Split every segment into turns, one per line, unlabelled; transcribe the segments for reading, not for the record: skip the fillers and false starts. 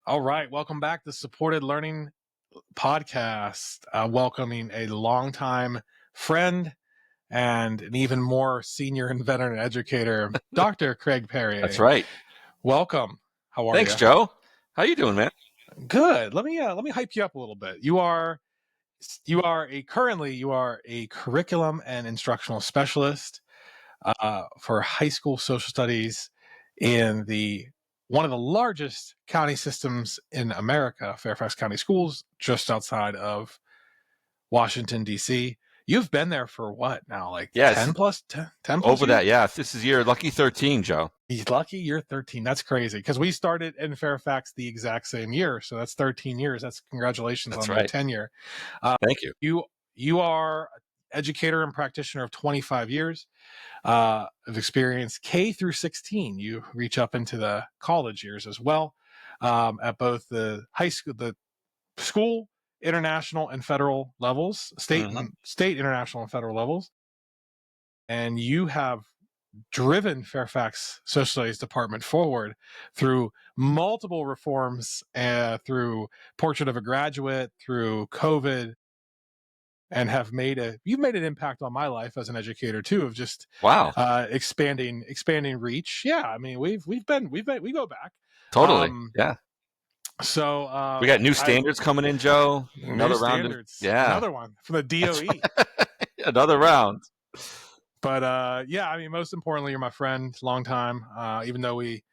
All right, welcome back to Supported Learning Podcast. Welcoming a longtime friend and an even more senior and veteran educator, Dr. Craig
That's
Perrier.
right.
Welcome. How are
Thanks,
you?
Joe. How you doing, man?
Good. Let me hype you up a little bit. You are a curriculum and instructional specialist for high school social studies in the one of the largest county systems in America, Fairfax County Schools, just outside of Washington, D.C. You've been there for what now? Like
Yes,
10 plus
over
years?
that. Yeah, this is your lucky 13, Joe.
He's lucky you're 13. That's crazy because we started in Fairfax the exact same year. So that's 13 years. That's congratulations
That's
on your
right.
tenure.
Thank you.
You are an educator and practitioner of 25 years of experience, K through 16. You reach up into the college years as well, at both the high school, the school, international, and federal levels, state, international, and federal levels. And you have driven Fairfax Social Studies Department forward through multiple reforms, through Portrait of a Graduate, through COVID, and you've made an impact on my life as an educator too, of just
Wow.
expanding reach. Yeah, I mean we go back.
Totally. Yeah.
So
We got new
I
standards coming in, Joe.
new
Another round of
standards,
yeah.
another one from the
That's
DOE.
right. Another round.
But yeah, I mean, most importantly, you're my friend, long time. Even though we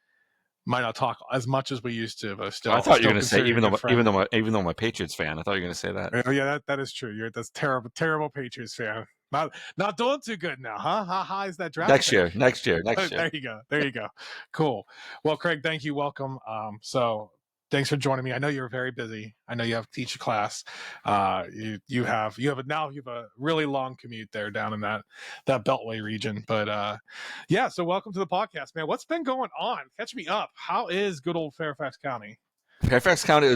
might not talk as much as we used to, but
I
still
thought you were going to say
consider you a good friend.
even though my Patriots fan. I thought you were going to say that.
Yeah, that is true. That's terrible Patriots fan. Not doing too good now, huh? How high is that draft pick?
Next year.
There you go. Cool. Well, Craig, thank you. Welcome. So thanks for joining me. I know you're very busy. I know you have to teach a class. You have a really long commute there down in that Beltway region. But yeah, so welcome to the podcast, man. What's been going on? Catch me up. How is good old Fairfax County?
Fairfax County.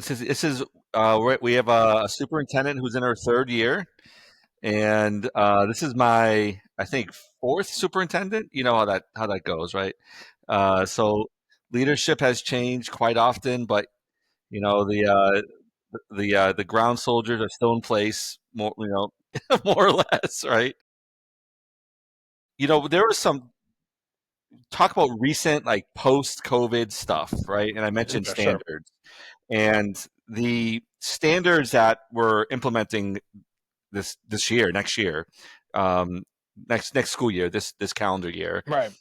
We have a superintendent who's in her third year. And this is my, I think, fourth superintendent. You know how that goes, right? So leadership has changed quite often, but you know the ground soldiers are still in place, more or less, right? You know, there was some talk about recent like post-COVID stuff, right? And I mentioned
Yeah, sure.
standards, and the standards that we're implementing this year, next year, next school year, this calendar year.
Right.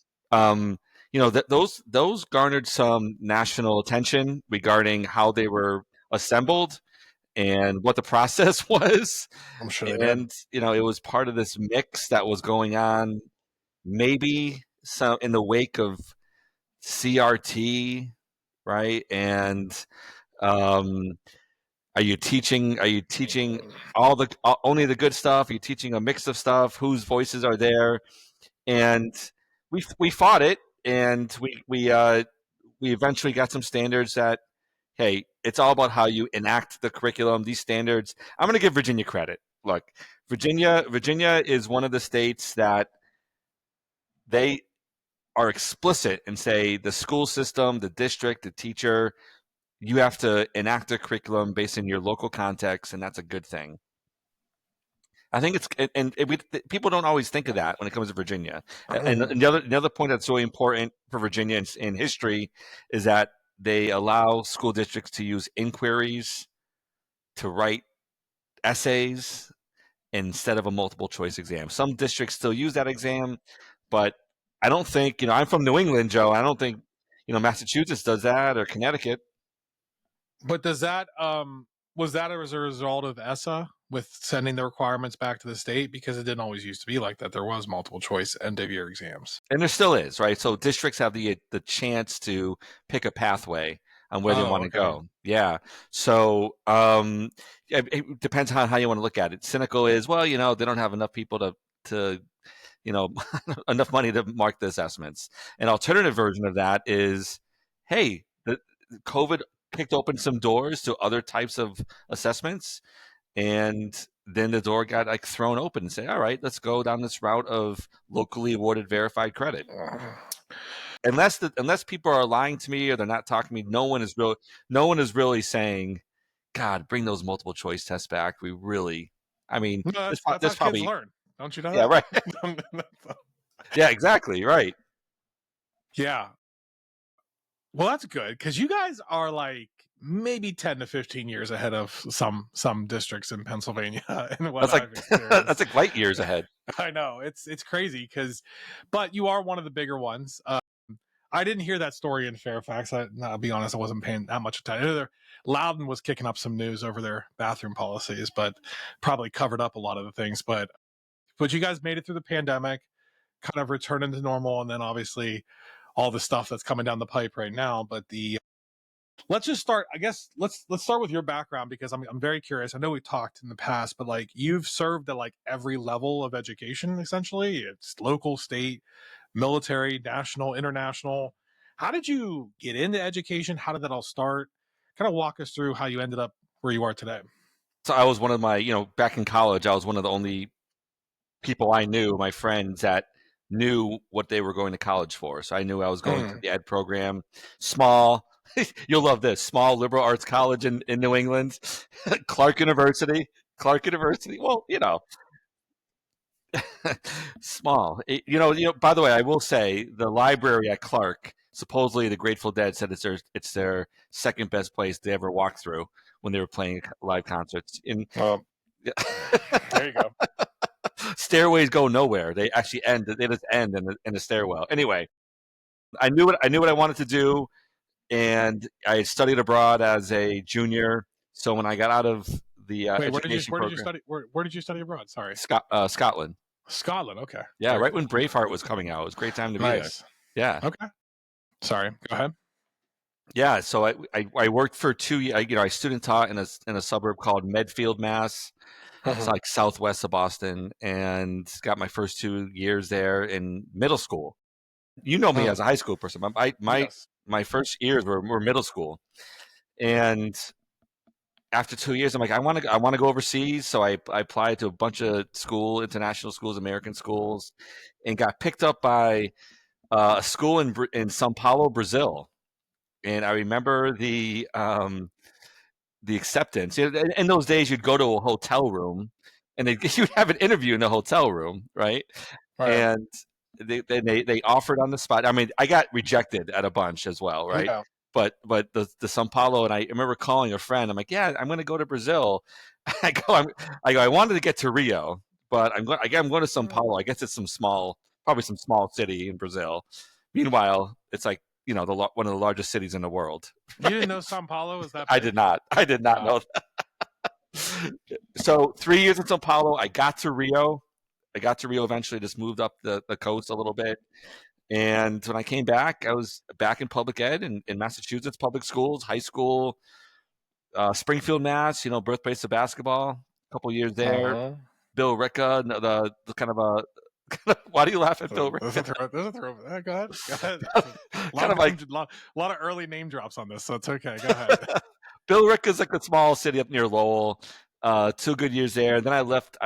You know, those garnered some national attention regarding how they were assembled and what the process was.
I'm sure they did.
And you know, it was part of this mix that was going on, maybe some in the wake of CRT, right? And um, are you teaching only the good stuff? Are you teaching a mix of stuff? Whose voices are there? And we fought it, and we eventually got some standards that, hey, it's all about how you enact the curriculum. These standards, I'm going to give Virginia credit. Look, Virginia is one of the states that they are explicit and say the school system, the district, the teacher, you have to enact a curriculum based in your local context, and that's a good thing. I think people don't always think of that when it comes to Virginia. And another point that's really important for Virginia in history is that they allow school districts to use inquiries to write essays instead of a multiple choice exam. Some districts still use that exam, but I don't think, I'm from New England, Joe. I don't think, Massachusetts does that, or Connecticut.
But does that was that as a result of ESSA with sending the requirements back to the state? Because it didn't always used to be like that. There was multiple choice end of year exams.
And there still is, right? So districts have the chance to pick a pathway on where they want to go. Yeah. So it depends on how you want to look at it. Cynical is, well, they don't have enough people to enough money to mark the assessments. An alternative version of that is, hey, the COVID kicked open some doors to other types of assessments, and then the door got like thrown open and say, all right, let's go down this route of locally awarded verified credit. unless people are lying to me or they're not talking to me, no one is really saying, God, bring those multiple choice tests back. We really, I mean,
No, that's
there's
how kids
probably,
learn. Don't you know
yeah, right.
that?
Yeah, exactly. Right.
Yeah. Well, that's good because you guys are like maybe 10 to 15 years ahead of some districts in Pennsylvania in what
That's like,
I've
that's
experienced.
like light years ahead.
I know it's crazy because, but you are one of the bigger ones. I didn't hear that story in Fairfax. I'll be honest, I wasn't paying that much attention. Loudon was kicking up some news over their bathroom policies, but probably covered up a lot of the things. But you guys made it through the pandemic, kind of returning to normal, and then obviously all the stuff that's coming down the pipe right now. But the let's just start. I guess let's start with your background because I'm very curious. I know we talked in the past, but like you've served at like every level of education. Essentially, it's local, state, military, national, international. How did you get into education? How did that all start? Kind of walk us through how you ended up where you are today.
So I was one of my, back in college, I was one of the only people I knew, my friends that knew what they were going to college for. So I knew I was going to
Mm.
the ed program, small. You'll love this small liberal arts college in New England, Clark University. Clark University. Well, small. By the way, I will say the library at Clark. Supposedly, the Grateful Dead said it's their second best place they ever walked through when they were playing live concerts. In
Well, there you go.
stairways go nowhere. They actually end. They just end in the stairwell. Anyway, I knew what I wanted to do, and I studied abroad as a junior. So when I got out of the
Wait,
education
where did you
program,
study? Where did you study abroad? Sorry,
Scotland.
Scotland. Okay,
Yeah,
very
right
cool.
when Braveheart was coming out, it was a great time to be there.
Nice.
Yeah,
Okay. Sorry. Go ahead.
yeah. So I worked for 2 years. I student taught in a suburb called Medfield, Mass. It's
Mhm.
like southwest of Boston, and got my first 2 years there in middle school. You know me as a
Mm.
high school person.
Yes.
My first years were middle school, and after 2 years, I'm like, I want to go overseas. So I applied to a bunch of international schools, American schools, and got picked up by a school in São Paulo, Brazil. And I remember the acceptance. In those days, you'd go to a hotel room, and you'd have an interview in the hotel room, right?
Right.
And they offered on the spot. I mean, I got rejected at a bunch as well, right?
Yeah.
But the São Paulo, and I remember calling a friend. I'm like, yeah, I'm going to go to Brazil. I go, I'm, I go, I wanted to get to Rio, but I'm going to São Paulo. I guess it's probably some small city in Brazil. Meanwhile, it's like one of the largest cities in the world.
You didn't know Sao Paulo was that
I
big?
did not. I did not
Wow.
know. So 3 years in Sao Paulo, I got to Rio. I got to Rio eventually. Just moved up the coast a little bit. And when I came back, I was back in public ed in Massachusetts, public schools, high school, Springfield, Mass. Birthplace of basketball. A couple years there.
Uh-huh.
Bill Ricka, the kind of a. Why do you laugh at Bill
There's
Ricka?
a throw. There's a throw. Go ahead. Go ahead. A lot
Kind
of
of like
lot of early name drops on this, so it's okay. Go ahead.
Bill Ricka's like a small city up near Lowell. 2 good years there. Then I left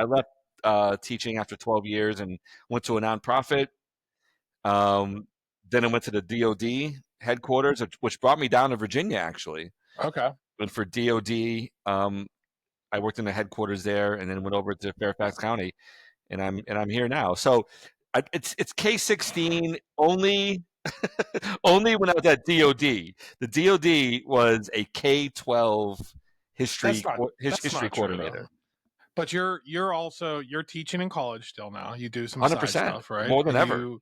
teaching after 12 years and went to a nonprofit. Um, then I went to the DoD headquarters, which brought me down to Virginia actually.
Okay.
Went for DoD. I worked in the headquarters there, and then went over to Fairfax County, and I'm here now. So it's K-16 only. Only when I was at DoD. The DoD was a K-12
That's not that's
history
not true though.
coordinator.
But you're teaching in college still now. You do some side
100%,
stuff, right?
more than ever.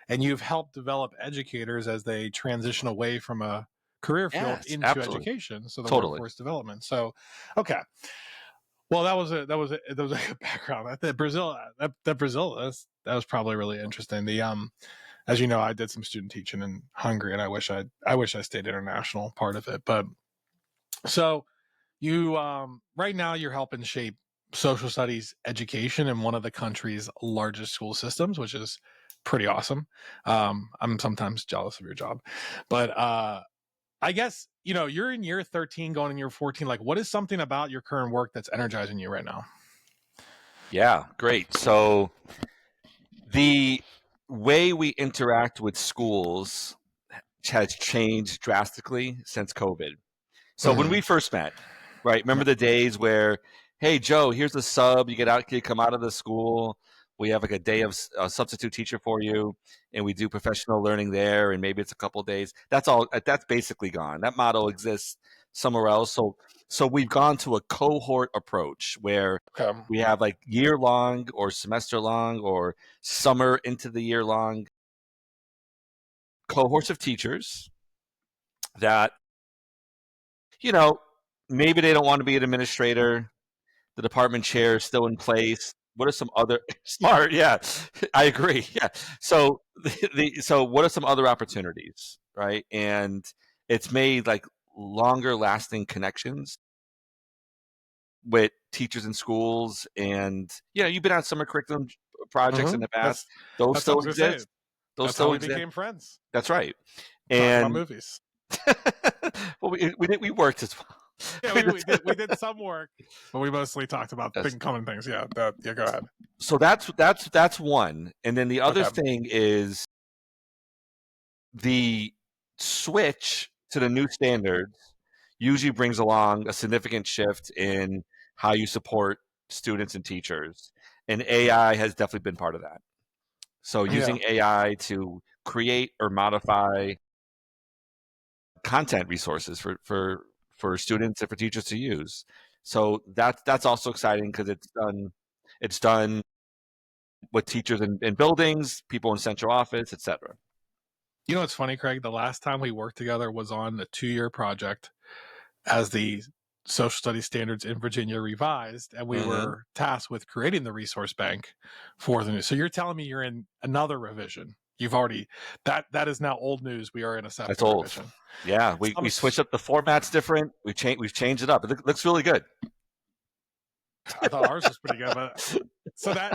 And you've helped develop educators as they transition away from a career field
Yes,
into
absolutely,
education, so the
totally.
workforce development. So, okay. Well, that was a good background. I think Brazil that Brazil that was probably really interesting. The as you know, I did some student teaching in Hungary, and I wish I stayed international part of it. But so you right now you're helping shape social studies education in one of the country's largest school systems, which is pretty awesome. I'm sometimes jealous of your job, but I guess you're in year 13, going in year 14. Like, what is something about your current work that's energizing you right now?
Yeah, great. So the way we interact with schools. has changed drastically since COVID. So when
Mhm.
we first met, right? Remember the days where, hey, Joe, here's a sub. You come out of the school. We have like a day of a substitute teacher for you, and we do professional learning there, and maybe it's a couple days. That's all. That's basically gone. That model exists somewhere else. So we've gone to a cohort approach where
Okay.
we have like year long or semester long or summer into the year long cohorts of teachers that, you know, maybe they don't want to be an administrator. The department chair is still in place. What are some other smart? Yeah, I agree. Yeah. So so what are some other opportunities, right? And it's made like longer lasting connections with teachers in schools, and you've been on summer curriculum projects in
Mhm.
the past. Those
That's what I
still
was gonna say.
exist. Those
That's how
still
we
exist.
became friends.
That's right.
Talking about
And
movies.
well, we worked as
Yeah,
well.
we did some work, but we mostly talked about
Yes.
common things. Yeah, yeah. Go ahead.
So that's one, and then the other
Okay.
thing is the switch to the new standards usually brings along a significant shift in how you support students and teachers, and AI has definitely been part of that. So
Yeah.
using AI to create or modify content resources for students and for teachers to use. So that's also exciting because it's done with teachers in buildings, people in central office, etc.
You know what's funny, Craig? The last time we worked together was on a 2-year project as the social studies standards in Virginia revised, and we
Mm-hmm.
were tasked with creating the resource bank for the new. So you're telling me you're in another revision? You've already that is now old news. We are in a
That's
second
old.
revision.
Yeah, we switched up the format's different. We've changed it up. It looks really good.
I thought ours was pretty good, but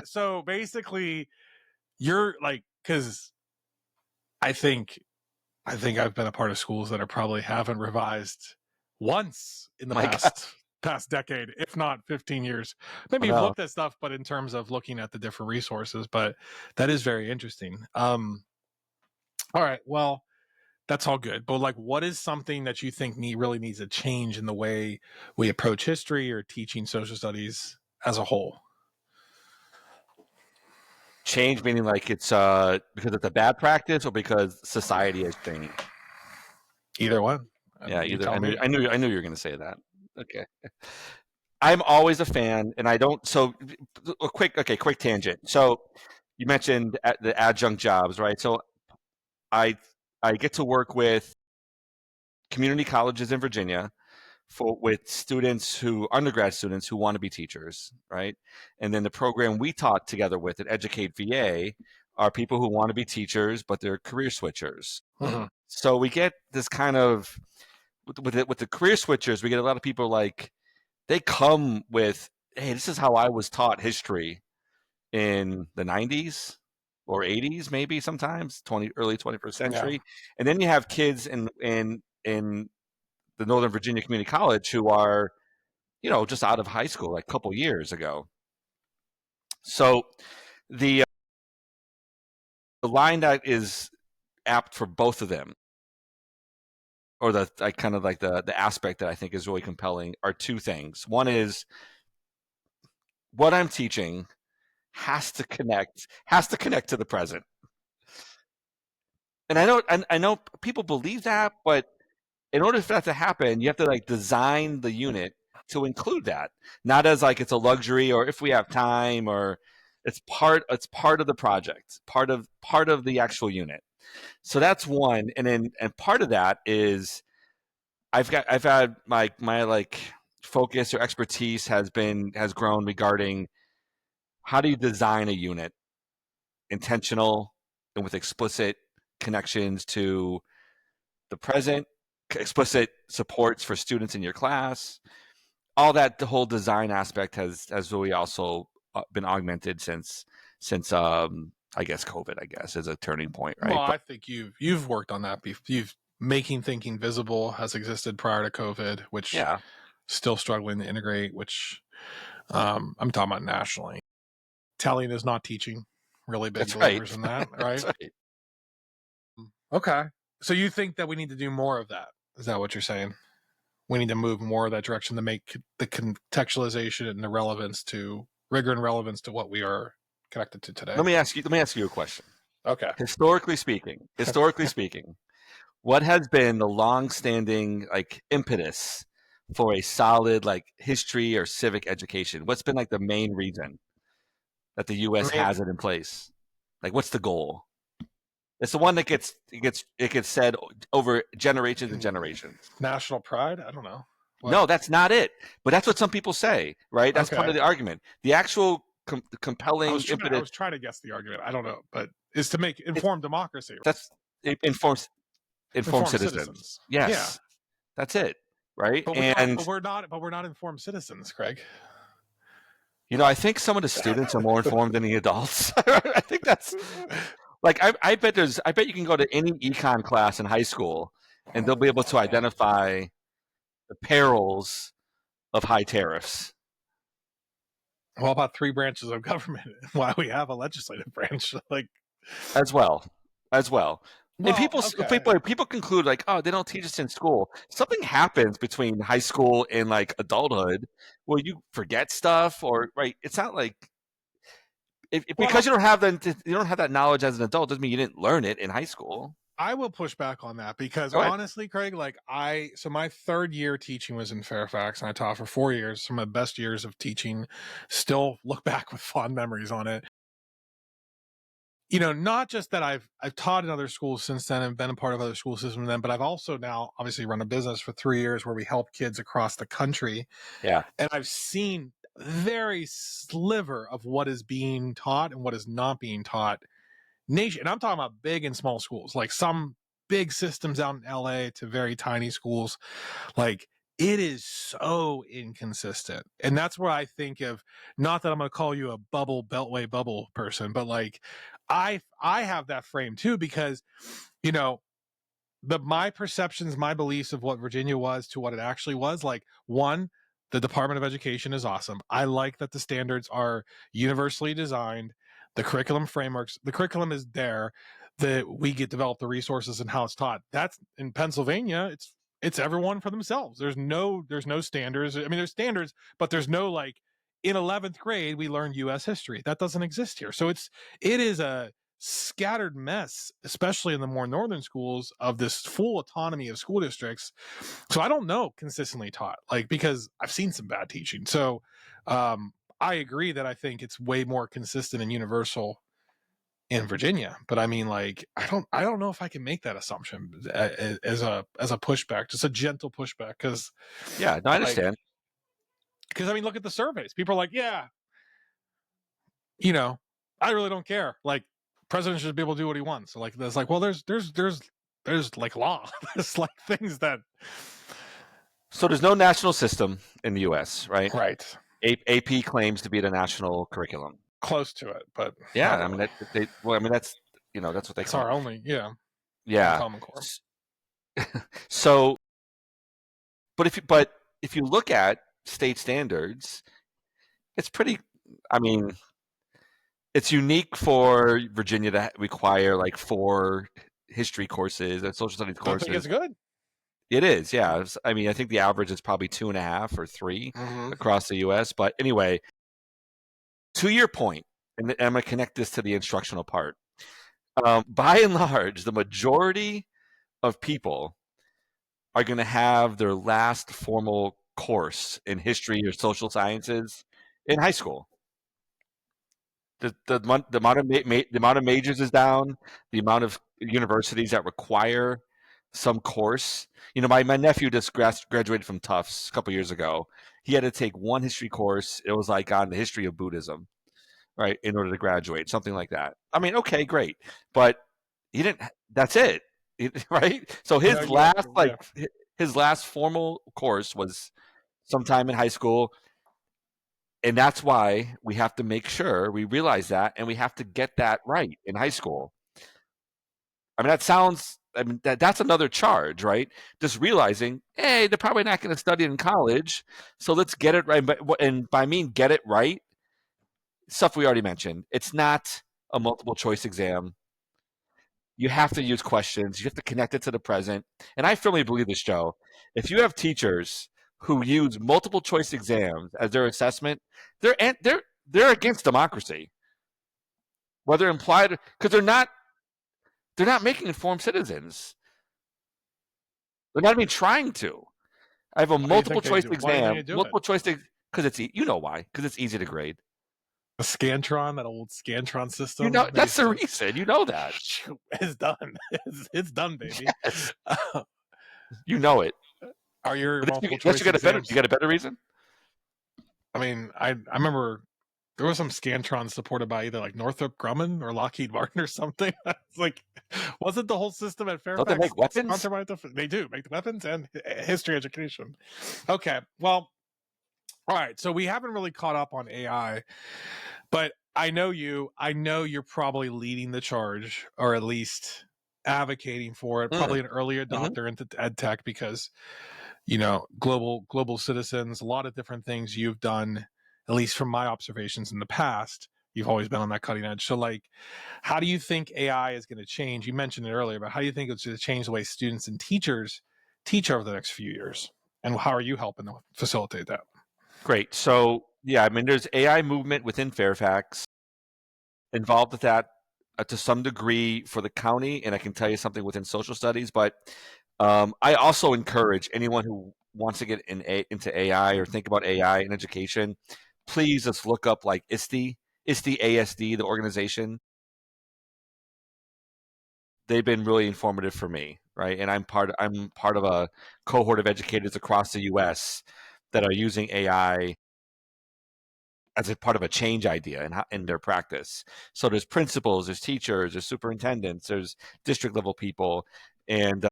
so basically you're like, because I think I've been a part of schools that are probably haven't revised once in the
My God,
past decade, if not 15 years. Maybe you've
no
looked at stuff, but in terms of looking at the different resources, but that is very interesting. All right, well, that's all good. But like, what is something that you think really needs a change in the way we approach history or teaching social studies as a whole?
change meaning like it's because it's a bad practice or because society has changed.
Either one.
Yeah,
You
either.
tell me.
I knew you were going to say that. Okay. I'm always a fan, and I don't. So, quick tangent. So, you mentioned the adjunct jobs, right? So, I I get to work with community colleges in Virginia with students undergrad students who want to be teachers, right? And then the program we taught together with at Educate VA are people who want to be teachers, but they're career switchers.
Mhm.
So we get this kind of with the career switchers, we get a lot of people like they come with, hey, this is how I was taught history in the 90s or 80s, maybe sometimes early 21st
Yeah.
century. And then you have kids in the Northern Virginia Community College who are, just out of high school, like a couple years ago. So the the line that is apt for both of them, or the like, kind of like the aspect that I think is really compelling, are two things. One is what I'm teaching has to connect to the present. And I know people believe that, but in order for that to happen, you have to like design the unit to include that, not as like it's a luxury or if we have time, or it's part of the project, part of the actual unit. So that's one, and part of that is I've had my like focus or expertise has grown regarding how do you design a unit intentional and with explicit connections to the present, explicit supports for students in your class, all that. The whole design aspect has really also been augmented since I guess COVID, I guess, is a turning point,
Well,
right? But
I think you've worked on that. You've making thinking visible has existed prior to COVID, which
yeah,
still struggling to integrate. Which I'm talking about nationally. Telling is not teaching. Really big
that's right.
believers in that,
That's
right?
right.
Okay. So you think that we need to do more of that? Is that what you're saying? We need to move more of that direction to make the contextualization and the relevance to rigor and relevance to what we are connected to today.
Let me ask you a question.
Okay.
Historically speaking, what has been the long-standing like impetus for a solid like history or civic education? What's been like the main reason that the U.S.
I mean,
has it in place? Like, what's the goal? It's the one that gets said over generations and generations.
national pride? I don't know. What?
No, that's not it. But that's what some people say, right? That's part
Okay.
of the argument. The actual compelling
I
impetus.
was trying to guess the argument. I don't know, but is to make informed democracy.
That's it informs citizens.
Citizens.
Yes,
Yeah.
that's it, right?
But
And
we're not informed citizens, Craig.
I think some of the students are more informed than the adults. I think that's like I bet you can go to any econ class in high school and they'll be able to identify the perils of high tariffs.
Well, about 3 branches of government? Why we have a legislative branch, like
as well. And
okay.
people conclude like, oh, they don't teach us in school. Something happens between high school and like adulthood where you forget stuff, or right. It's not like because you don't have that knowledge as an adult doesn't mean you didn't learn it in high school.
I will push back on that because
Go ahead.
honestly, Craig, like so my 3rd year teaching was in Fairfax and I taught for 4 years. Some of the best years of teaching. Still look back with fond memories on it. Not just that I've taught in other schools since then and been a part of other school systems then, but I've also now obviously run a business for 3 years where we help kids across the country.
Yeah.
And I've seen very sliver of what is being taught and what is not being taught nation. And I'm talking about big and small schools, like some big systems out in LA to very tiny schools. Like it is so inconsistent. And that's where I think of, not that I'm going to call you a beltway bubble person, but like I have that frame too, because, my perceptions, my beliefs of what Virginia was to what it actually was, like, one, the Department of Education is awesome. I like that the standards are universally designed, the curriculum frameworks, the curriculum is there, that we get develop the resources and how it's taught. That's in Pennsylvania, it's everyone for themselves. There's no standards. I mean, there's standards, but there's no like in 11th grade we learn US history. That doesn't exist here. So it is a scattered mess, especially in the more northern schools, of this full autonomy of school districts. So I don't know consistently taught, like, because I've seen some bad teaching. So I agree that I think it's way more consistent and universal in Virginia. But I mean, like, I don't know if I can make that assumption as a pushback, just a gentle pushback, because
Yeah, no, I understand.
Because I mean, look at the surveys. People are like, yeah, I really don't care. Like, president should be able to do what he wants. So like, there's like, well, there's like law. There's like things that.
So there's no national system in the U.S., right?
Right.
AP claims to be the national curriculum.
Close to it, but
yeah, I mean that's that's what they.
It's our only,
yeah.
Common Core.
So, but if you look at state standards, it's pretty. I mean, it's unique for Virginia to require like 4 history courses and social studies courses.
I think it's good.
It is, yeah. I mean, I think the average is probably 2.5 or 3 across the U.S. But anyway, to your point, and I'm going to connect this to the instructional part. By and large, the majority of people are going to have their last formal course in history or social sciences in high school. The amount of majors is down. The amount of universities that require some course. My nephew just graduated from Tufts a couple years ago. He had to take one history course. It was like on the history of Buddhism, right, in order to graduate, something like that. I mean, okay, great, but he didn't. That's it, right? So his his last formal course was sometime in high school. And that's why we have to make sure we realize that, and we have to get that right in high school. I mean, that's another charge, right? Just realizing, hey, they're probably not going to study in college, so let's get it right. And by mean get it right, stuff we already mentioned. It's not a multiple choice exam. You have to use questions. You have to connect it to the present. And I firmly believe this, Joe. If you have teachers who use multiple choice exams as their assessment, they're against democracy, whether implied because they're not making informed citizens. They're not even trying to. I have a
Why do you
multiple
think they
choice
do? Why do you think
exam,
they do it?
multiple choice because it's you know why? Because it's easy to grade.
The Scantron, that old Scantron
You
system
know
they
that's
used
the
to.
reason. You know that.
It's done. It's done, baby.
Yes, you know it.
Are your
But
multiple
unless you
choice
got a better,
exams?
you got a better reason.
I mean, I remember there was some Scantron supported by either like Northrop Grumman or Lockheed Martin or something. It's like, wasn't the whole system at
Don't they
Fairfax
make weapons?
sponsored by they do make the weapons and history education. Okay, well, all right. So we haven't really caught up on AI, but I know you. I know you're probably leading the charge, or at least advocating for it.
Mm.
Probably an early
Hmm.
adopter into ed tech because global citizens, a lot of different things you've done, at least from my observations in the past. You've always been on that cutting edge. So, like, how do you think AI is going to change? You mentioned it earlier, but how do you think it's going to change the way students and teachers teach over the next few years? And how are you helping to facilitate that?
Great. So yeah, I mean, there's AI movement within Fairfax involved with that to some degree for the county, and I can tell you something within social studies. But I also encourage anyone who wants to get into AI or think about AI in education, please just look up like ISTE ASD, the organization. They've been really informative for me, right? And I'm part of a cohort of educators across the U.S. that are using AI as a part of a change idea in their practice. So there's principals, there's teachers, there's superintendents, there's district level people, and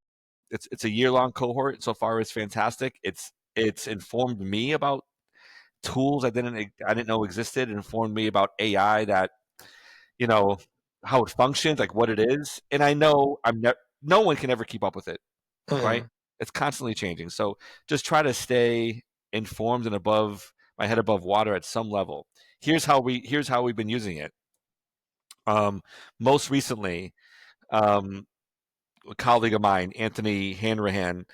it's a year long cohort. So far, it's fantastic. It's informed me about tools I didn't know existed. It informed me about AI that you know how it functions, like what it is, and I know no one can ever keep up with it, right?
Mm,
It's constantly changing. So just try to stay informed and above my head above water at some level. Here's how we've been using it. Um, Most recently, um, a colleague of mine, Anthony Hanrahan,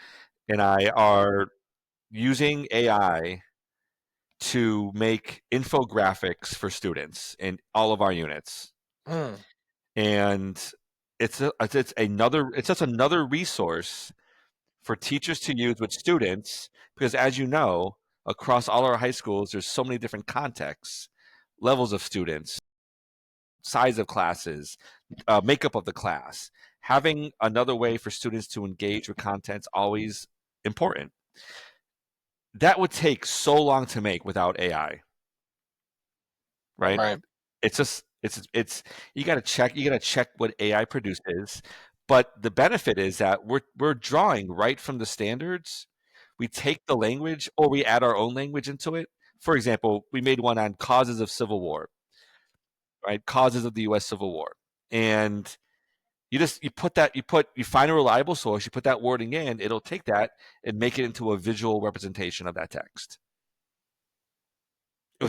and I are using AI to make infographics for students in all of our units.
mm,
And it's just another resource for teachers to use with students because as you know, across all our high schools, there's so many different contexts, levels of students, size of classes, makeup of the class. Having another way for students to engage with content is always important. That would take so long to make without AI, right?
right.
It's you got to check what AI produces, but the benefit is that we're drawing right from the standards. We take the language or we add our own language into it. For example, we made one on causes of civil war, right? Causes of the U.S. Civil War, and you find a reliable source, you put that wording in, it'll take that and make it into a visual representation of that text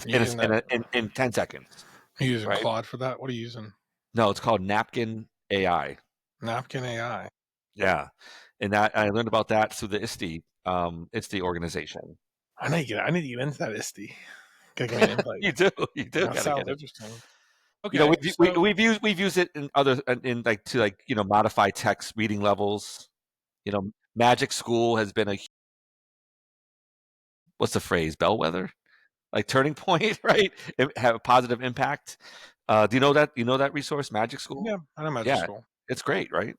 Using that,
in 10 seconds,
are you using
right?
Claude for that? What are you using?
No, it's called Napkin AI.
Napkin AI.
Yeah, and that I learned about that through the ISTE organization.
I need to get into that ISTE. Gotta give me an invite.
You do
That
got to
sounds
get it.
interesting. Okay, so
We've used it in other in like to like modify text reading levels. Magic School has been a what's the phrase bellwether like turning point, right? It have a positive impact. Do you know that resource Magic School?
yeah, I know Magic
Yeah,
School.
it's great, right?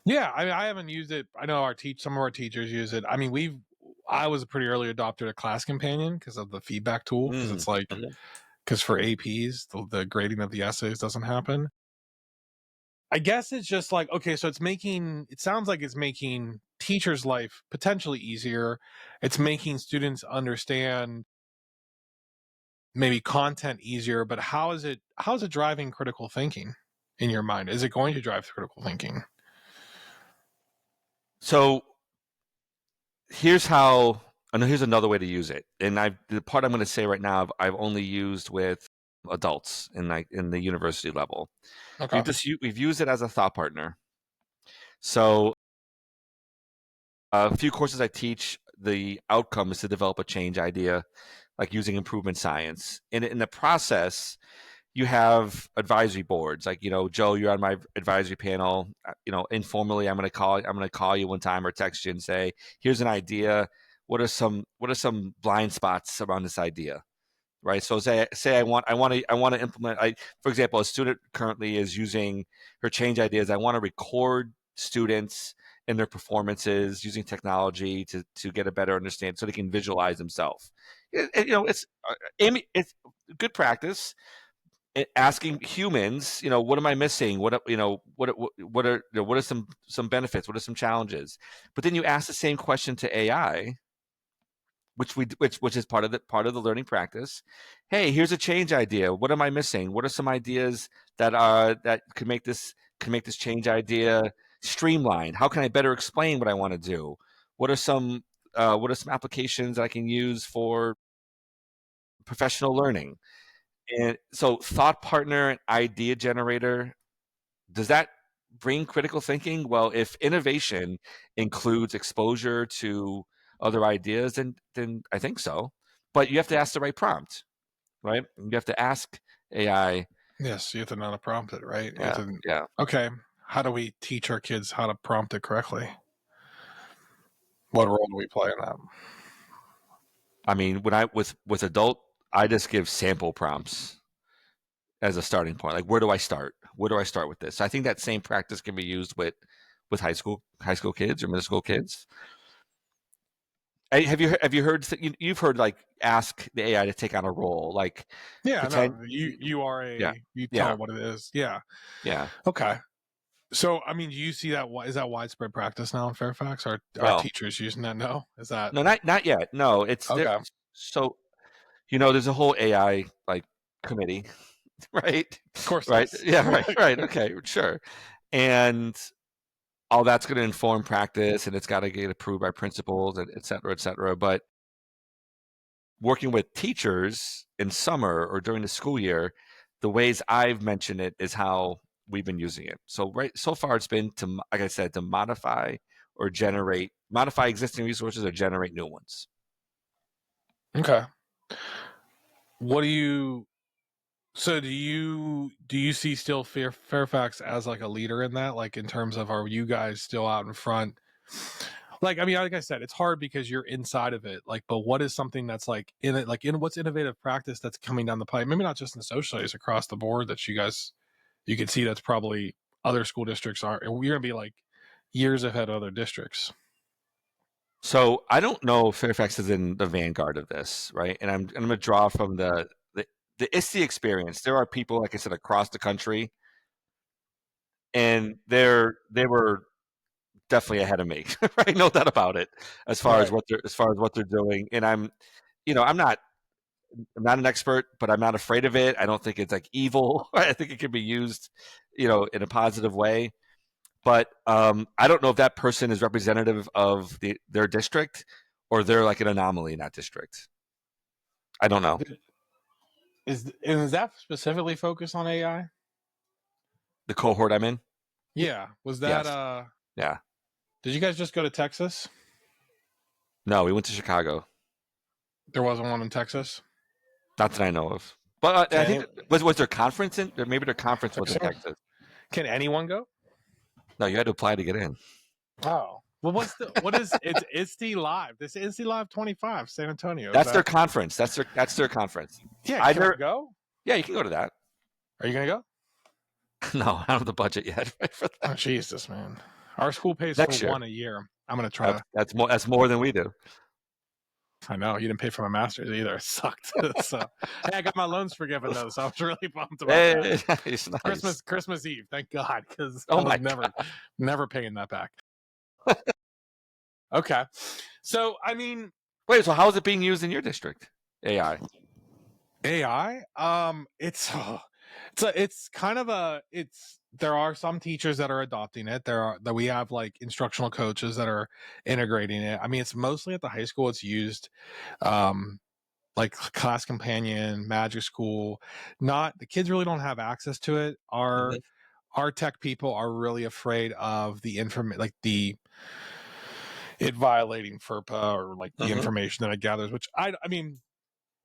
Yeah, I haven't used it. I know some of our teachers use it. I mean, I was a pretty early adopter to Class Companion because of the feedback tool. Because
Mm.
it's like,
Mhm.
because for APs, the grading of the essays doesn't happen. I guess it's just like, okay, so it sounds like it's making teachers' life potentially easier. It's making students understand maybe content easier, but how is it driving critical thinking in your mind? Is it going to drive critical thinking?
So here's how. I know here's another way to use it, and the part I'm going to say right now, I've only used with adults in the university level.
Okay.
We've used it as a thought partner. So a few courses I teach, the outcome is to develop a change idea, like using improvement science. And in the process, you have advisory boards. Like, Joe, you're on my advisory panel. Informally, I'm going to call you one time or text you and say, here's an idea. What are some blind spots around this idea? Right. So say I want to implement. For example, a student currently is using her change ideas. I want to record students and their performances using technology to get a better understanding, so they can visualize themselves. It's good practice. Asking humans, what am I missing? What are some benefits? What are some challenges? But then you ask the same question to AI, which is part of the learning practice. Hey, here's a change idea. What am I missing? What are some ideas that could make this change idea streamlined? How can I better explain what I want to do? What are some applications that I can use for professional learning? And so, thought partner and idea generator, does that bring critical thinking? Well, if innovation includes exposure to other ideas, then I think so. But you have to ask the right prompt, right? You have to ask AI.
Yes, you have to know how to prompt it, right? You have
Yeah,
to.
yeah.
Okay. How do we teach our kids how to prompt it correctly? What role do we play in that?
I mean, when with adult, I just give sample prompts as a starting point. Like, where do I start? Where do I start with this? I think that same practice can be used with high school kids or middle school kids. Have you heard you've heard like ask the AI to take on a role, like
Yeah,
pretend.
no, you are
Yeah,
you tell
yeah,
it what it is. Yeah.
yeah.
Okay. So, I mean, do you see that? Is that widespread practice now in Fairfax? Are
No,
teachers using that? No, is that
no, not yet. No, it's there.
okay?
So there's a whole AI like committee, right?
Of course,
Right?
yes.
Yeah, right, right. Okay, sure. And all that's going to inform practice, and it's got to get approved by principals, and et cetera, et cetera. But working with teachers in summer or during the school year, the ways I've mentioned it is how we've been using it. So so far it's been to, like I said, to modify existing resources or generate new ones.
Okay. What do you? So do you see still Fairfax as like a leader in that? Like in terms of, are you guys still out in front? Like, I mean, like I said, it's hard because you're inside of it. Like, but what is something that's like in it, like in what's innovative practice that's coming down the pipe? Maybe not just in social studies, across the board, that you can see that's probably other school districts are. You're gonna be like years ahead of other districts.
So I don't know if Fairfax is in the vanguard of this, right? And I'm going to draw from the ISTE experience. There are people, like I said, across the country, and they were definitely ahead of me, right? No doubt about it, as far as
Right.
what they're doing. And I'm not an expert, but I'm not afraid of it. I don't think it's like evil. I think it can be used, in a positive way. But I don't know if that person is representative of their district, or they're like an anomaly in that district. I don't know.
Is that specifically focused on AI?
The cohort I'm in,
Yeah. Was that
yes, yeah.
did you guys just go to Texas?
No, we went to Chicago.
There wasn't one in Texas?
Not that I know of. But I think
Can
was their conference in? Or maybe their conference was in
so?
Texas.
Can anyone go?
No, you had to apply to get in.
Oh. Well, what is it's ISTE Live. This is ISTE Live 25, San Antonio. Is
That's their
that
conference. That's their conference.
Yeah, can I
Either
go?
Yeah, you can go to that.
Are you gonna go?
No, I don't have the budget yet for that.
Oh Jesus, man. Our school pays for
Next year.
one a year. I'm gonna try to
That's more than we do.
I know you didn't pay for my master's either. It sucked. So hey, I got my loans forgiven though, so I was really pumped about that.
Hey, nice.
Christmas Eve, thank God, because I
Oh
was
my God.
never paying that back. Okay. So I mean
Wait, so how is it being used in your district? AI.
AI, it's kind of there are some teachers that are adopting it. That we have like instructional coaches that are integrating it. I mean, it's mostly at the high school. It's used, um, like Class Companion, Magic School. Not the kids really don't have access to it.
Mhm.
Our tech people are really afraid of the information, like the it violating FERPA or like the
Mhm.
information that it gathers. Which I mean,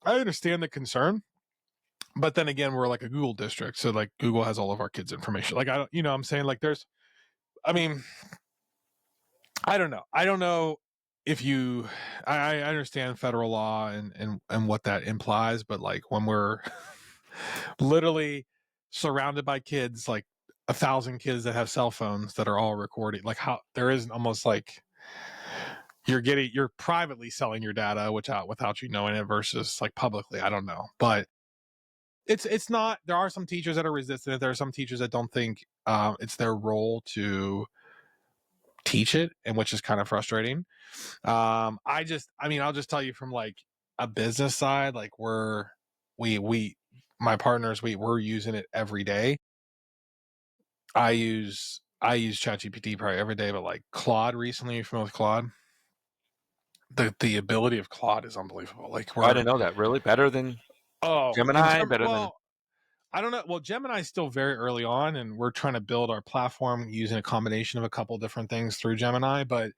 I understand the concern, but then again, we're like a Google district, so like Google has all of our kids' information. Like I don't, you know, what I'm saying like there's, I mean, I don't know. I don't know if you. I understand federal law and what that implies, but like when we're literally surrounded by kids, like 1,000 kids that have cell phones that are all recording, like how there is almost like you're privately selling your data without you knowing it versus like publicly. I don't know, but it's not. There are some teachers that are resistant. There are some teachers that don't think it's their role to teach it, and which is kind of frustrating. I mean, I'll just tell you from like a business side, like we my partners, we're using it every day. I use ChatGPT probably every day, but like Claude recently, you familiar with Claude? The ability of Claude is unbelievable. Like
Oh, I
we're
didn't know that. Really? Better than
in
Gemini?
term
Better than
well, I don't know. Well, Gemini's still very early on, and we're trying to build our platform using a combination of a couple different things through Gemini. But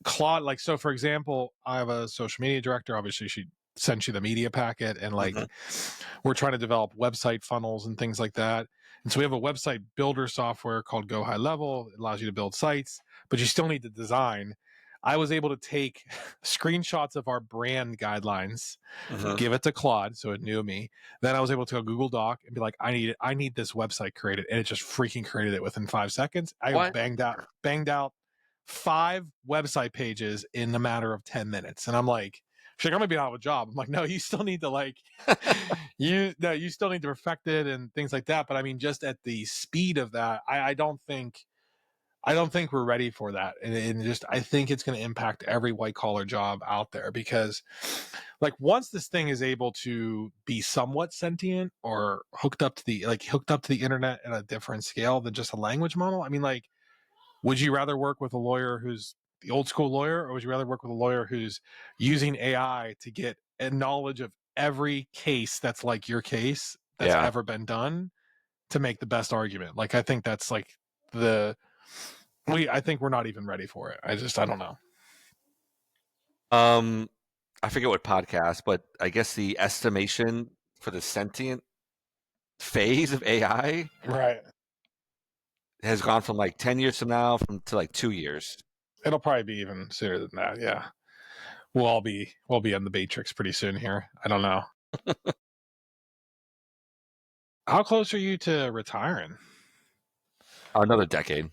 Claude, like, so for example, I have a social media director. Obviously, she sends you the media packet, and like,
Mhm.
we're trying to develop website funnels and things like that. And so we have a website builder software called Go High Level. It allows you to build sites, but you still need to design. I was able to take screenshots of our brand guidelines,
Mhm.
give it to Claude, so it knew me. Then I was able to go Google Doc and be like, I need this website created, and it just freaking created it within 5 seconds. I
What?
banged out 5 website pages in a matter of 10 minutes, and I'm like, she's like, I'm gonna be out of a job. I'm like, no, you still need to like, you still need to perfect it and things like that. But I mean, just at the speed of that, I don't think we're ready for that. And just, I think it's going to impact every white collar job out there because, like, once this thing is able to be somewhat sentient or hooked up to the internet at a different scale than just a language model, I mean, like, would you rather work with a lawyer who's the old school lawyer, or would you rather work with a lawyer who's using AI to get a knowledge of every case that's like your case that's
Yeah.
ever been done to make the best argument? Like, I think that's like the I think we're not even ready for it. I don't know.
Um, I forget what podcast, but I guess the estimation for the sentient phase of AI
Right.
has gone from like 10 years from now to like 2 years.
It'll probably be even sooner than that. Yeah. We'll be on the Matrix pretty soon here. I don't know. How close are you to retiring?
Another decade.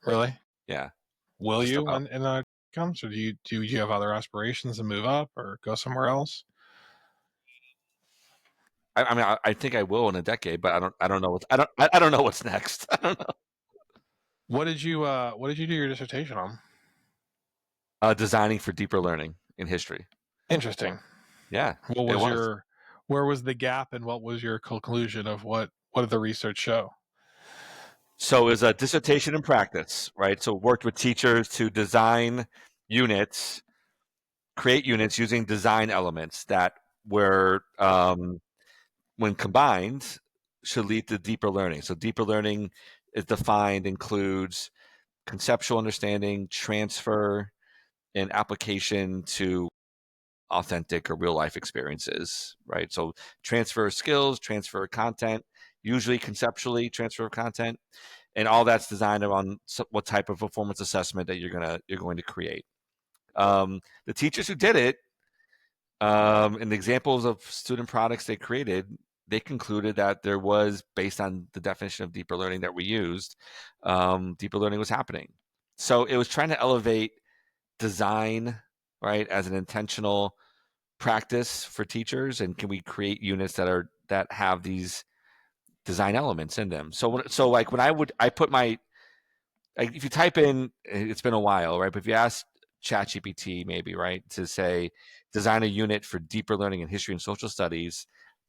Really?
Yeah.
Will
Just
you
about.
when it comes, or do you have other aspirations to move up or go somewhere else?
I mean, I think I will in a decade, but I don't know what's next. I don't know.
What did you do your dissertation on?
Designing for deeper learning in history.
Interesting.
Yeah,
What
it
was
was.
your Where was the gap and what was your conclusion of what did the research show?
So it was a dissertation in practice, right? So worked with teachers to design units, create units using design elements that were, when combined, should lead to deeper learning. So deeper learning is defined includes conceptual understanding, transfer, and application to authentic or real life experiences, right? So transfer skills, transfer content, usually conceptually transfer of content, and all that's designed on what type of performance assessment that you're going to create. The teachers who did it, and the examples of student products they created, they concluded that there was, based on the definition of deeper learning that we used, deeper learning was happening. So it was trying to elevate design, right, as an intentional practice for teachers, and can we create units that have these design elements in them? So like when I put my, like, if you type in, it's been a while, right? But if you ask ChatGPT maybe, right, to say design a unit for deeper learning in history and social studies,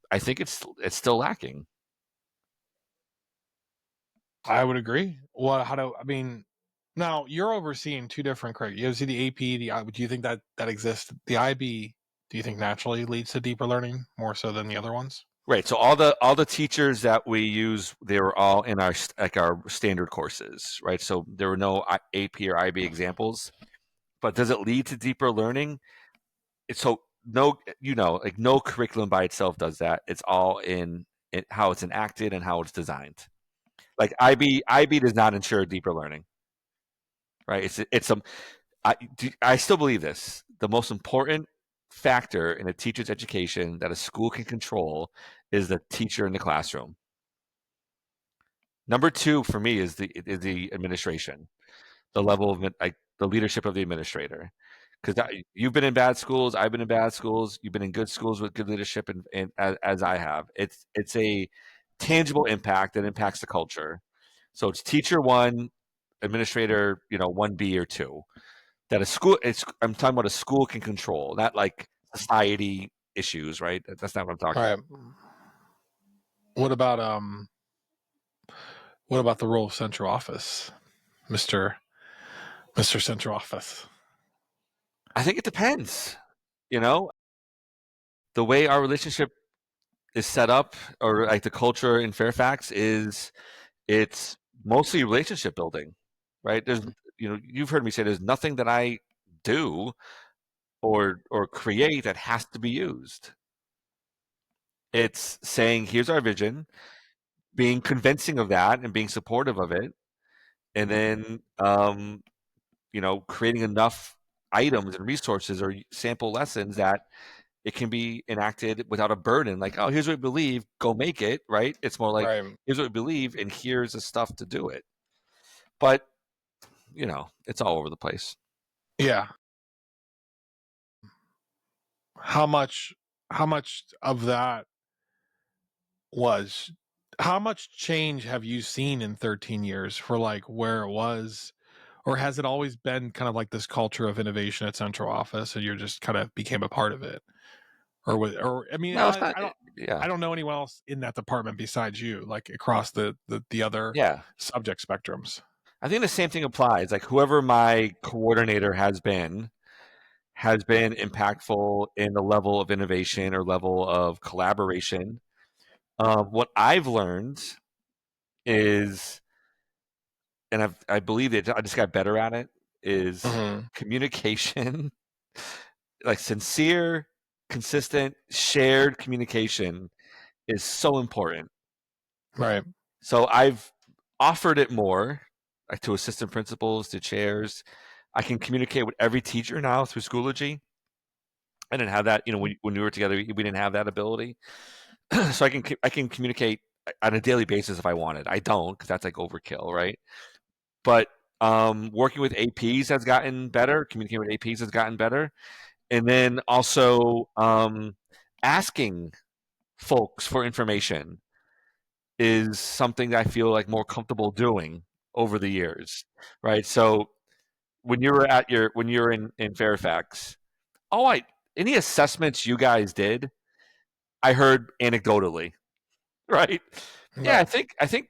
I think it's still lacking.
I would agree. Well, how do I mean? Now you're overseeing two different criteria. You see the AP. Do you think that exists? The IB. do you think naturally leads to deeper learning more so than the other ones?
Right. So all the teachers that we use, they were all in our standard courses, right? So there were no AP or IB examples. But does it lead to deeper learning? So no, like no curriculum by itself does that. It's all in how it's enacted and how it's designed. Like IB does not ensure deeper learning, right? I still believe this. The most important factor in a teacher's education that a school can control is the teacher in the classroom. Number two for me is the administration, the level of like the leadership of the administrator. Because you've been in bad schools, I've been in bad schools, you've been in good schools with good leadership, and as I have, it's a tangible impact that impacts the culture. So it's teacher one, administrator, 1B or two. That a school, I'm talking about a school can control, not like society issues, right? That's not what I'm talking
Right. What about the role of central office, Mister Central Office?
about. I think it depends. You know, the way our relationship is set up, or like the culture in Fairfax is, it's mostly relationship building, right? You've heard me say there's nothing that I do or create that has to be used. It's saying, here's our vision, being convincing of that and being supportive of it, and then creating enough items and resources or sample lessons that it can be enacted without a burden. Like, oh, here's what we believe, go make it, right? It's more like,
Right.
here's what we believe, and here's the stuff to do it. But it's all over the place.
Yeah. How much? How much of that was? How much change have you seen in 13 years for like where it was, or has it always been kind of like this culture of innovation at central office, and you're just kind of became a part of it, or I mean,
No, it's not.
I
Yeah,
don't know anyone else in that department besides you, like across the other
yeah.
subject spectrums.
I think the same thing applies. Like whoever my coordinator has been impactful in the level of innovation or level of collaboration. What I've learned is, and I believe that I just got better at it, is
Mm-hmm.
communication, like sincere, consistent, shared communication is so important.
Right.
So I've offered it more, like to assistant principals, to chairs. I can communicate with every teacher now through Schoology. I didn't have that, when we were together, we didn't have that ability. So I can communicate on a daily basis if I wanted. I don't, because that's like overkill, right? But working with APs has gotten better. Communicating with APs has gotten better, and then also asking folks for information is something that I feel like more comfortable doing over the years, right? So when you were in Fairfax, oh, any assessments you guys did, I heard anecdotally, right? Yeah,
Right.
I think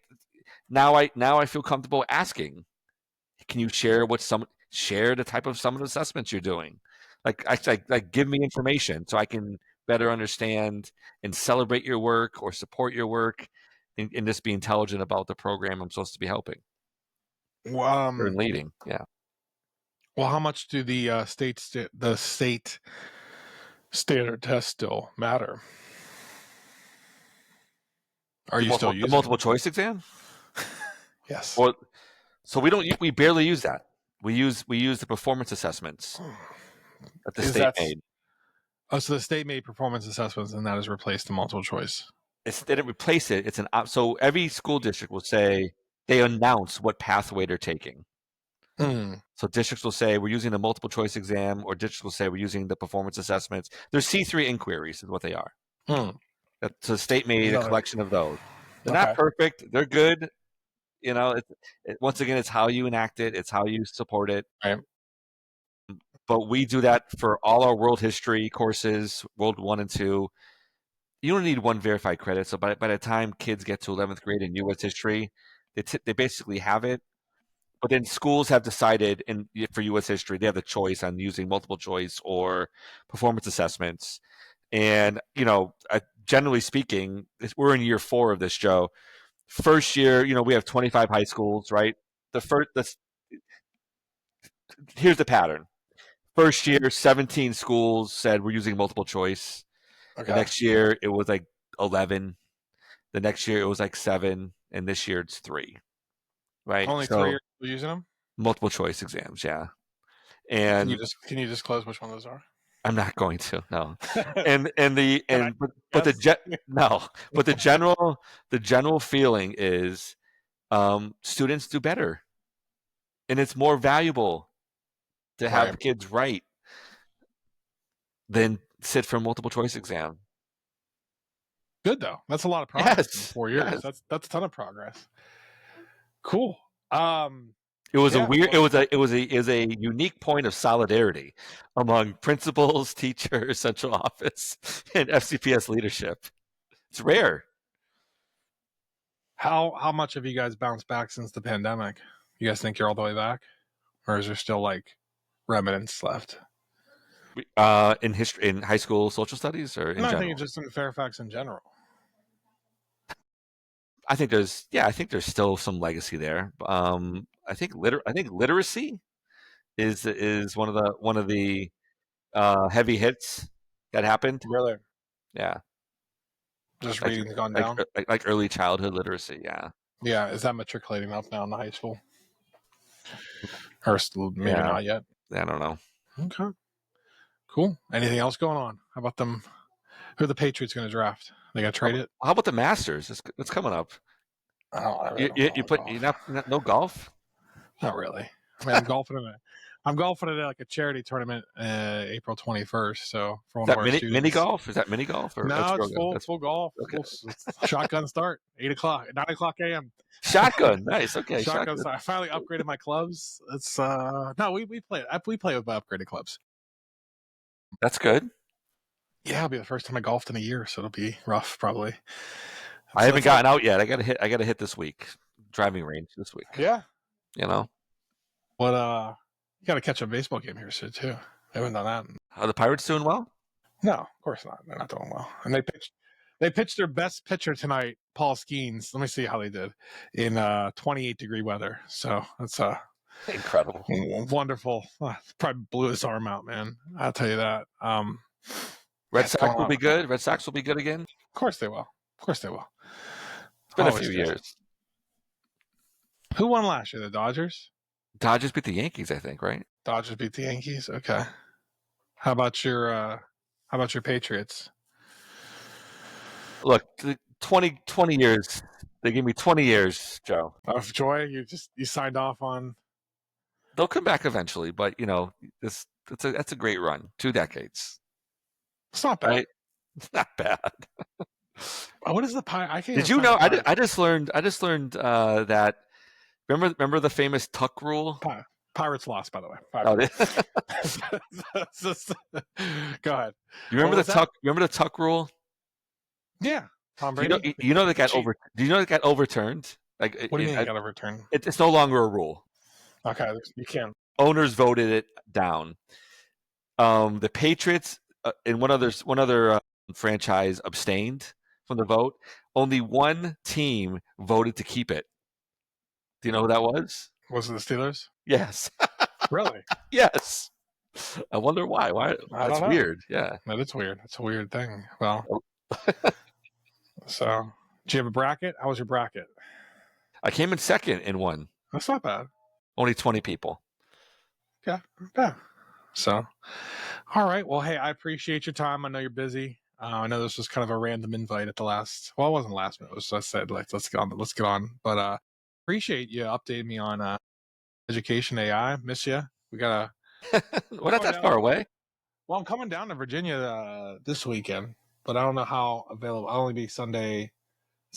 now I feel comfortable asking. Can you share the type of some of the assessments you're doing? Like give me information so I can better understand and celebrate your work or support your work, and just be intelligent about the program I'm supposed to be helping
Well,
or leading. Yeah.
how much do the the state standard tests still matter? Are
The
you still
multiple the
using
multiple
them?
choice exam?
Yes.
Well, so we barely use that. We use the performance assessments that the
Is
state
that
made.
Oh, so the state made performance assessments, and that has replaced the multiple choice.
They didn't replace it. So every school district will say, they announce what pathway they're taking.
Mm,
So districts will say we're using the multiple choice exam, or districts will say we're using the performance assessments. They're C3 inquiries is what they are.
mm.
So the state made a
No, no.
collection of those. They're not
Okay.
perfect. They're good. Once again, it's how you enact it. It's how you support it.
Right.
But we do that for all our world history courses, World 1 and 2. You don't need one verified credit. So by the time kids get to 11th grade in U.S. history, they basically have it. But then schools have decided, for U.S. history, they have the choice on using multiple choice or performance assessments. And generally speaking, we're in year 4 of this, Joe. First year, we have 25 high schools, right? Here's the pattern. First year, 17 schools said we're using multiple choice. The
Okay.
next year, it was like 11. The next year, it was like 7, and this year it's 3. Right?
Only 3
So
are using them.
multiple choice exams, yeah.
Can you
And
disclose which one those are?
I'm not going to, no. But
Yes.
the general feeling is students do better, and it's more valuable to
Right.
have kids write than sit for a multiple choice exam.
Good though. That's a lot of progress in
Yes,
4 years.
yes.
That's a ton of progress. Cool.
It was a
Yeah.
weird. It was a unique point of solidarity among principals, teachers, central office, and FCPS leadership. It's rare.
How much have you guys bounced back since the pandemic? You guys think you're all the way back, or is there still like remnants left?
In history, in high school social studies, or in
No, I think it's
general.
just in Fairfax in general.
I think there's still some legacy there. I think literacy is one of the heavy hits that happened.
Really,
Yeah,
just
like
reading's gone
like
down.
like early childhood literacy. Yeah,
Yeah, is that matriculating up now in the high school, or still maybe
yeah.
not yet?
I don't know.
Okay, cool. Anything else going on? How about them? Who are the Patriots going to draft? They got to
How
trade
about,
it?
how about the Masters? It's coming up.
I really
You
don't
you, you
follow
put you
golf.
not no golf.
Not really. I mean, I'm golfing at like a charity tournament, April 21st. So for
Is
one of
that
our
mini
students.
golf? Is that mini golf or that's
No, it's
real golf?
full golf.
Okay.
It's shotgun start, 8 o'clock, 9 o'clock a.m.
Shotgun, nice. Okay,
Shotgun
shotgun.
start. I finally upgraded my clubs. It's no, we play with upgraded clubs.
That's good.
Yeah, it'll be the first time I golfed in a year, so it'll be rough probably.
I haven't
That's all.
gotten out yet. I got to hit this week. Driving range this week.
Yeah.
You know.
But you got to catch a baseball game here soon too. I haven't done that.
Are the Pirates doing well?
No, of course not. They're not doing well. And they pitched their best pitcher tonight, Paul Skeens. Let me see how they did in 28-degree weather. So that's
Incredible.
wonderful. Probably blew his arm out, man. I'll tell you that.
Red
It's going
Sox will
on.
be good. Red Sox will be good again.
Of course they will. Of course they will.
It's been a
Always
few
do.
years.
Who won last year? The Dodgers?
Dodgers beat the Yankees, I think, right?
Dodgers beat the Yankees. Okay. How about your Patriots?
Look, 20 years. They gave me 20 years, Joe.
Of joy, you signed off on.
They'll come back eventually, but that's a great run. 2 decades.
It's not bad.
Right? It's not bad.
What is the pie? I can't.
Did you know? I just learned that. Remember the famous tuck rule?
Pirates lost, by the way.
Oh,
Go ahead.
you remember the tuck? Remember the tuck rule?
Yeah, Tom
Do
Brady.
you know that got over? Do you know that got overturned?
What do you mean it got overturned?
It's no longer a rule.
Okay, you can.
Owners voted it down. The Patriots and one other franchise abstained from the vote. Only one team voted to keep it. Do you know who that was?
Was it the Steelers?
Yes.
Really?
Yes. I wonder why. Why? That's weird. Yeah.
That is weird. It's a weird thing. Well, so did you have a bracket? How was your bracket?
I came in second in one.
That's not bad.
Only 20 people.
Yeah. Yeah. So, all right. Well, hey, I appreciate your time. I know you're busy. I know this was kind of a random invite at the last. Well, it wasn't last minute. It was just said like let's get on. Let's get on. But appreciate you updating me on education AI. Miss you. We gotta.
We're not that far away.
Well, I'm coming down to Virginia this weekend, but I don't know how available. I'll only be Sunday,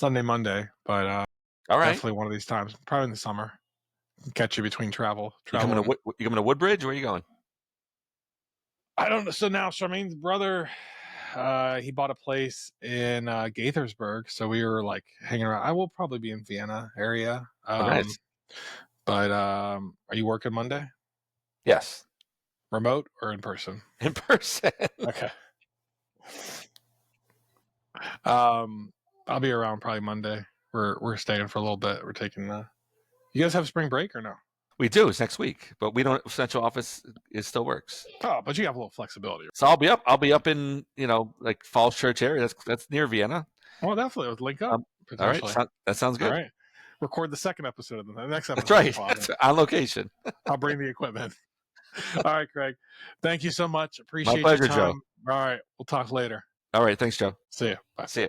Monday. But
all right,
definitely one of these times. Probably in the summer. Catch you between travel.
You coming to Woodbridge? Where are you going?
I don't know. So now Charmaine's brother, he bought a place in Gaithersburg. So we were like hanging around. I will probably be in Vienna area.
Nice.
But are you working Monday?
Yes,
Remote or in person?
in person.
Okay. I'll be around probably Monday. We're staying for a little bit. We're taking you guys have spring break or no?
We do. It's next week, but we don't. Central office it still works.
Oh, but you have a little flexibility.
So I'll be up. I'll be up in like Falls Church area. That's near Vienna.
Well, definitely. Let's link up
All right,
potentially.
that sounds
All
good.
right. Record the second episode of the next episode.
That's right.
Father.
On location.
I'll bring the equipment. All right, Craig. Thank you so much. Appreciate
My pleasure,
your time.
Joe.
All right. We'll talk later.
All right. Thanks, Joe.
See you. Bye.
See you.